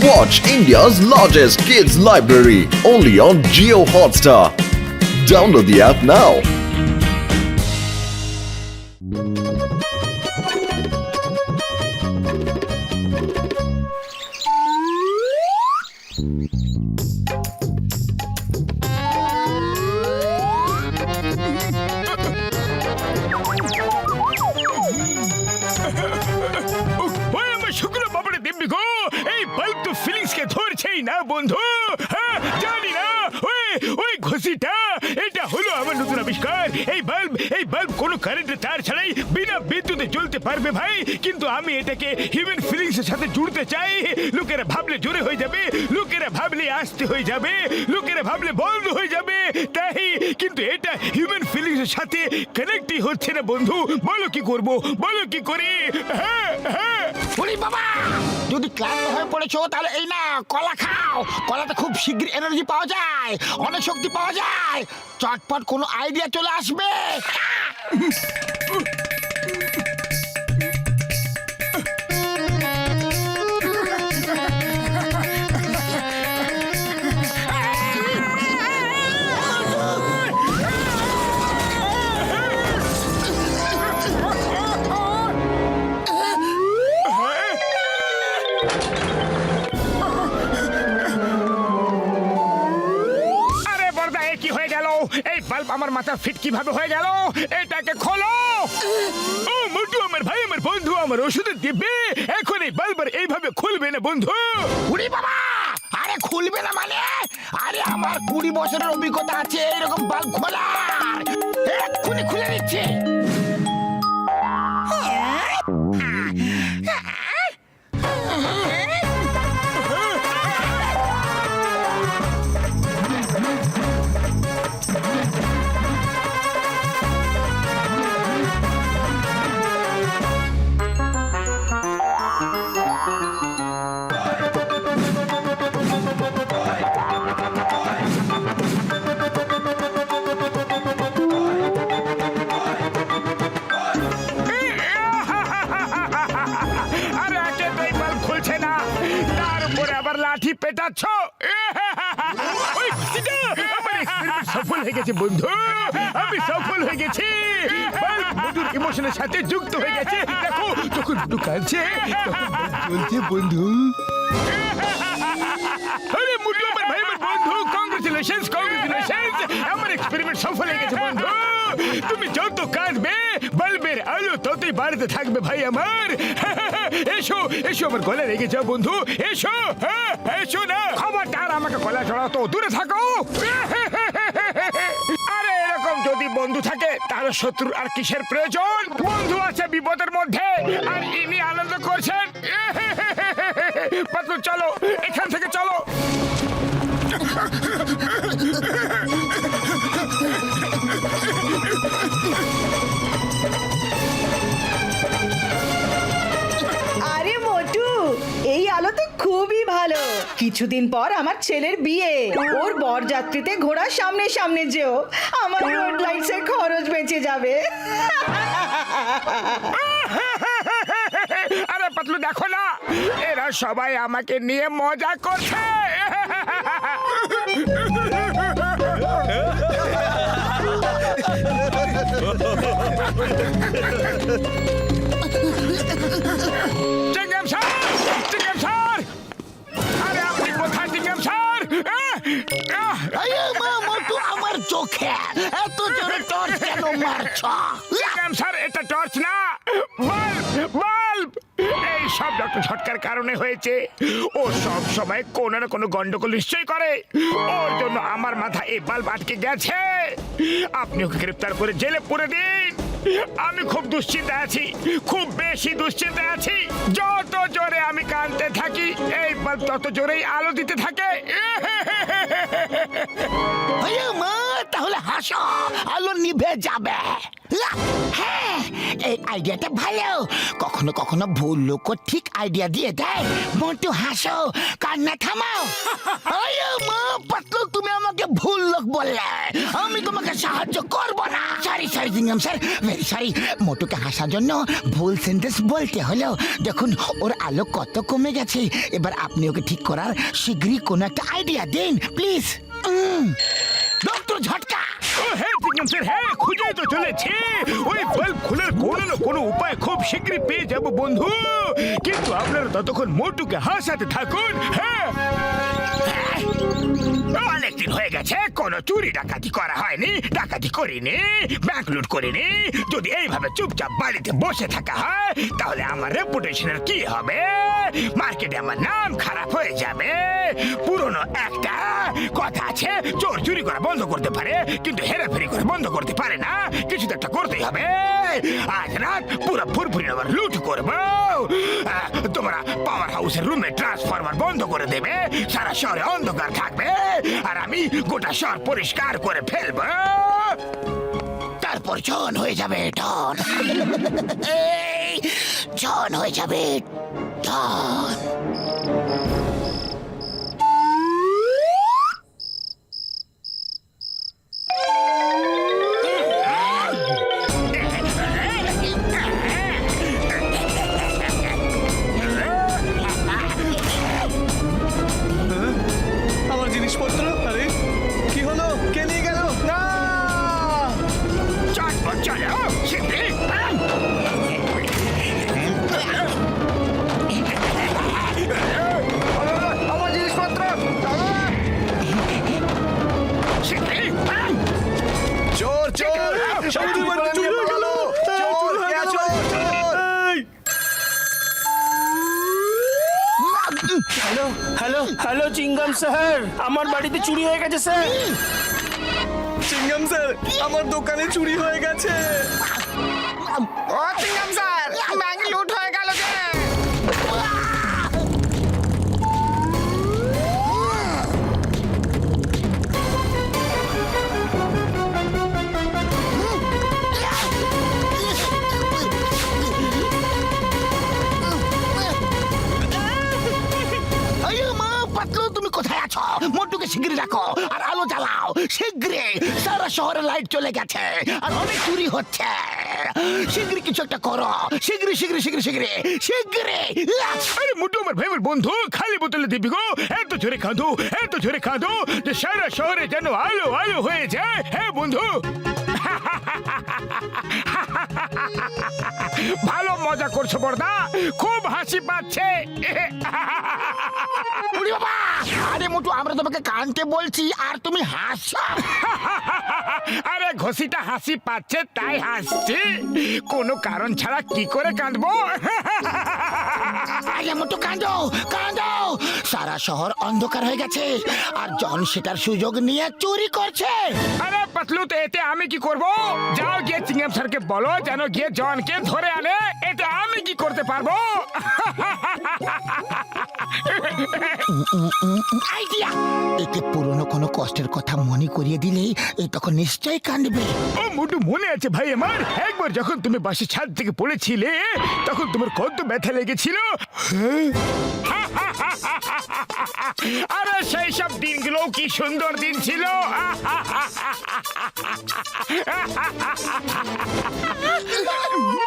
Watch India's largest kids library only on Jio Hotstar. Download the app now. শুক্র বাবারে দিব্যি গো, এই bulb তো ফিলিংস কে ধরছেই না বন্ধু। হ্যাঁ, জানি না ওই ঘষিটা এটা হলো আমার নতুন আবিষ্কার। এই বাল্ব কোনো কারেন্টের তার ছাড়াই বিনা বিদ্যুতে জ্বলতে পারবে ভাই, কিন্তু আমি এটাকে হিউম্যান ফিলিংস এর সাথে জুড়তে চাই। লোকেরা ভাবলে জোরে হয়ে যাবে, লোকেরা ভাবলে আস্তে হয়ে যাবে, লোকেরা ভাবলে বন্ধ হয়ে যাবে, তাই কিন্তু এটা হিউম্যান ফিলিংস এর সাথে কানেক্টই হচ্ছে না বন্ধু। বলো কি করব, বলো কি করি? হ্যাঁ হ্যাঁ ওরে বাবা, যদি ক্লান্ত হয়ে পড়েছো তাহলে এই না কলা খাও। কলাতে খুব শীঘ্র এনার্জি পাওয়া যায়, অনেক শক্তি পাওয়া যায়, চটপট কোনো আইডিয়া চলে আসবে। এই বাল্ব আমার মাথার ফিট কিভাবে হয়ে গেল? এটাকে খোলো। ও মোটু, আমার ভাই, আমার বন্ধু, আমার ওষুধের দিব্যি এখন এই বাল্ব আর এইভাবে খুলবে না বন্ধু। ওরে বাবা, আরে খুলবে না মানে? আরে আমার 20 বছরের অভিজ্ঞতা আছে এরকম বাল্ব খোলার, এক্ষুনি খুলে দিচ্ছে। লাঠি পেটাচ্ছ, সফল হয়ে গেছে বন্ধু, আমি সফল হয়ে গেছি। বন্ধুর ইমোশনের সাথে যুক্ত হয়ে গেছে। দেখো যখন ঢুকাচ্ছে বলছে বন্ধু। আরে মুটু, আমার ভাই, আমার বন্ধু, কংগ্রেচুলেশনস, কংগ্রেচুলেশনস, আমার এক্সপেরিমেন্ট সফল হয়ে গেছে বন্ধু। তুমি যত কাঁদবে বাল্বের আলো ততই বাড়তে থাকবে ভাই আমার। এসো এসো, আমার গলা লেগে যাও বন্ধু, এসো। হ্যাঁ এসো না, খবরদার আমাকে গলা চড়াও তো, দূরে থাকো। আরে এরকম যদি বন্ধু থাকে তাহলে শত্রুর আর কিসের প্রয়োজন? বন্ধু আছে বিপদের মধ্যে আর ইনি আনন্দ করছেন। পাতলু চলো, এখান থেকে চলো। আরে মোটু, এই আলো তো খুবই ভালো। কিছুদিন পর আমার ছেলের বিয়ে, ওর বরযাত্রীতে ঘোড়ার সামনে সামনে যেও, আমার রোড লাইটসের খরচ বেঁচে যাবে। আরে পাতলু দেখো না, এরা সবাই আমাকে নিয়ে মজা করছে। চিংগাম স্যার, চিংগাম স্যার, আরে আপনি কোথায় চিংগাম স্যার? মোটু, আমার চোখে এত জোরে টর্চ কেন মারছ? চিংগাম স্যার, এটা টর্চ না, বাল্ব, বাল্ব। এই সব ডক্টর ঝটকার কারণে হয়েছে। ও সব সময় কোনো না কোনো গন্ডগোল নিশ্চয় করে, ওর জন্য আমার মাথা এই বাল্ব আটকে গেছে। আপনি ওকে গ্রেফতার করে জেলে পুরে দিন। আমি খুব দুশ্চিন্তায় আছি, খুব বেশি দুশ্চিন্তায় আছি। যত জোরে আমি কাঁদতে থাকি এই বাল্ব তত জোরেই আলো দিতে থাকে। মা, তাহলে হাসো, আলো নিভে যাবে। হ্যাঁ, এই আইডিয়াটা ভালো। কখনো কখনো ভুল লোক ঠিক আইডিয়া দিয়ে দেয়। মোটু হাসো, কান্না থামাও। আরে মা পাতলু, তুমি আমাকে ভুল লোক বললে, আমি তোমাকে সাহায্য করব না। Sorry sorry Chingum sir, very sorry. মোটুকে হাসার জন্য ভুল সেন্টেন্স বলতে হলো। দেখুন ওর আলো কত কমে গেছে। এবার আপনি ওকে ঠিক করার শীঘ্রই কোনো একটা আইডিয়া দিন প্লিজ। ডক্টর ঝটকা। ও হ্যাঁ চিকেন স্যার, হ্যাঁ খুঁজেই তো চলেছি। ওই বাল্ব খোলার কোনো না কোনো উপায় খুব শীঘ্রই পেয়ে যাব বন্ধু। কিন্তু আপনারা ততক্ষণ মোটুকে হাসাতে থাকুন। হ্যাঁ, অনেকদিন হয়ে গেছে কোনো চুরি ডাকাতি করা হয়নি, ডাকাতি করিনি, ব্যাংক লুট করিনি। যদি এইভাবে চুপচাপ বাড়িতে বসে থাকা হয় তাহলে আমার রেপুটেশনের কি হবে? মার্কেটে আমার নাম খারাপ হয়ে যাবে। পুরনো একটা কথা আছে, চোর চুরি করা বন্ধ করতে পারে কিন্তু হেরাফেরি করে বন্ধ করতে পারে না। কিছু তো একটা করতেই হবে। আজ রাত পুরো ফুরফুরি আবার লুট করবো। তোমরা পাওয়ার হাউসের রুমে ট্রান্সফরমার বন্ধ করে দেবে, সারা শহরে অন্ধকার থাকবে, আর আমি গোটা শহর পরিষ্কার করে ফেলবো। তারপর জন হয়ে যাবে ডন। এই জন হয়ে যাবে ডন। আমার জিনিসপত্র, আরে কি হলো? কে নিয়ে গেল? না, চটপট চলো শিগগিরই। আমার জিনিসপত্র। শিগগিরই। চোর চোর, সবজি বাড়ি চুরি হয়ে গেল। চোর কে চোর? হ্যালো হ্যালো হ্যালো চিঙ্গাম স্যার, আমার বাড়িতে চুরি হয়ে গেছে স্যার। চিংগাম স্যার, আমার দোকানে চুরি হয়ে গেছে। ও চিঙ্গাম স্যার, ব্যাংক লুট হয়ে গেল যে। পাতলু, তুমি কোথায় আছো? মোটুকে শিগগিরই রাখো আর আলো জ্বালাও শিগগিরই। সারা শহরে লাইট চলে গেছে আর অনেক চুরি হচ্ছে। শিগগিরই কিছু একটা করো, শিগগিরই শিগগিরই শিগগিরই শিগগিরই শিগগিরই। আরে মোটু আমার ভাইয়ের বন্ধু, খালি বোতলে দিবি গো। এত জোরে কাঁদো, এত জোরে কাঁদো যে সারা শহরে যেন আলো আলো হয়ে যায়। হ্যাঁ বন্ধু, ভালো মজা করছো বড়দা, খুব হাসি পাচ্ছে। উড়ি বাবা! আরে মোটু, আমরা তোমাকে কানতে বলছি আর তুমি হাসছো। আরে ঘষিটা হাসি পাচ্ছে তাই হাসছি, কোনো কারণ ছাড়া কি করে কাঁদবো? আরে মোটু কাঁদো কাঁদো, সারা শহর অন্ধকার হয়ে গেছে আর জন সেটার সুযোগ নিয়ে চুরি করছে। আরে পাতলু, তো এতে আমি কি করব? যাও গিয়ে চিংগাম স্যারকে বলো যেন গিয়ে জনকে ধরে আনে। এতে আমি কি করতে পারবো? আইডিয়া! একে পুরনো কোনো কষ্টের কথা মনে করিয়ে দিলেই এ তখন নিশ্চয়ই কাঁদবে। ও মোটু, মনে আছে ভাই আমার, একবার যখন তুমি বাসের ছাদ থেকে পড়েছিলে তখন তোমার কত ব্যথা লেগেছিল। আরে সেই সব দিনগুলো কি সুন্দর দিন ছিল।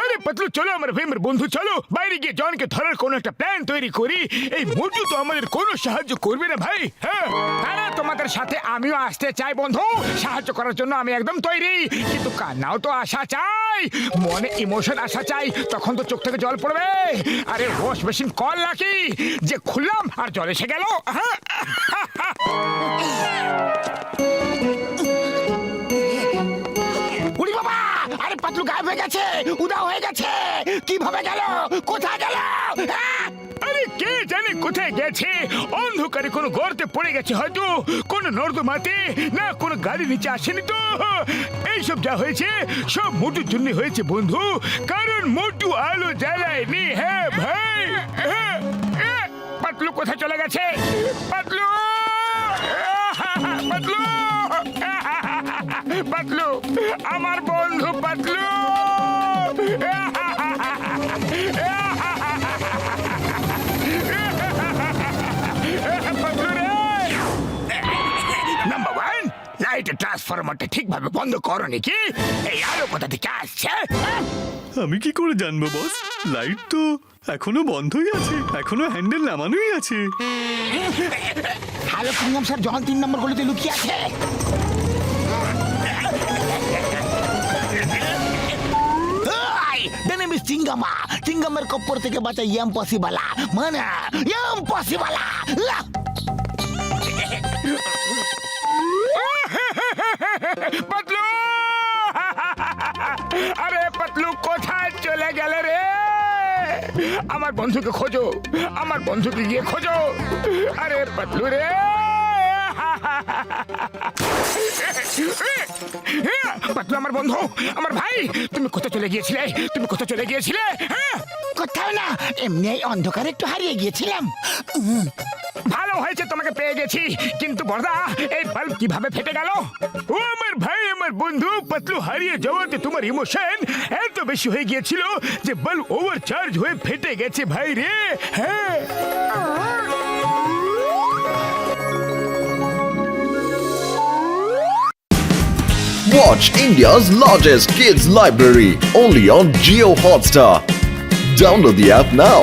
আরে পাতলু, চলো আমার ভাই আমার বন্ধু, চলো বাইরে গিয়ে জনকে ধরার কোনো একটা প্ল্যান তৈরি করি। এই মোটু তো আমাদের কোনো সাহায্য করবে না ভাই। হ্যাঁ, আরে তোমাদের সাথে আমিও আসতে চাই বন্ধু, সাহায্য করার জন্য আমি একদম তৈরি, কিন্তু কান্নাও তো আসা চাই, মনে ইমোশন আসা চাই, তখন তো চোখ থেকে জল পড়বে। আরে ওয়াশ মেশিন কল নাকি যে খুললাম আর জল এসে গেল। উড়ি বাবা! আরে পাতলু গায়েব হয়ে গেছে, উধাও হয়ে গেছে। কিভাবে গেল? কোথায় গেল? আরে কে জানে কোথায় গেছে? অন্ধকারে কোনো গর্তে পড়ে গেছে হয়তো, কোনো নর্দমাতে, না কোনো গাড়ি নিচে আসেনি তো। এইসব যা হয়েছে সব মোটুর জন্য হয়েছে বন্ধু, কারণ মোটু আলো জ্বালায়নি। হ্যাঁ ভাই, হ্যাঁ, পাতলু কোথায় চলে গেছে? পাতলু, পাতলু, পাতলু, আমার বন্ধু পাতলু। পাতলু রে। নাম্বার ওয়ান, লাইটের ট্রান্সফরমারটা ঠিকভাবে বন্ধ করো নাকি? এই আলো কোথা থেকে আসছে? আমি কি করে জানবো বস? লাইট তো এখনো বন্ধই আছে, এখনো হ্যান্ডেল নামানোই আছে। হ্যালো চিংগাম স্যার, জন 3 নম্বর গলিতে লুকিয়ে আছে। চিঙ্গামা, চিঙ্গামের কপ্পর থেকে বাঁচা ইম্পসিবল, মানে ইম্পসিবল। পাতলু, আরে পাতলু কোথায় চলে গেলে রে? আমার বন্ধুকে খোঁজো, আমার বন্ধুকে গিয়ে খোঁজো। আরে পাতলু রে। পাতলু আমার বন্ধু, আমার ভাই, তুমি কোথায় চলে গিয়েছিলে? তুমি কোথায় চলে গিয়েছিলে? হ্যাঁ, কোথাও না, এমনি এই অন্ধকারে একটু হারিয়ে গিয়েছিলাম। ভালো হয়েছে তোমাকে পেয়ে গেছি, কিন্তু বড়দা এই বাল্ব কিভাবে ফেটে গেল? ও আমার ভাই, আমার বন্ধু, পাতলু হারিয়ে যাওয়াতে তোমার ইমোশন এত বেশি হয়ে গিয়েছিল যে বাল্ব ওভারচার্জ হয়ে ফেটে গেছে ভাই রে। হ্যাঁ, Watch India's largest kids library only on Geo Hotstar. Download the app now.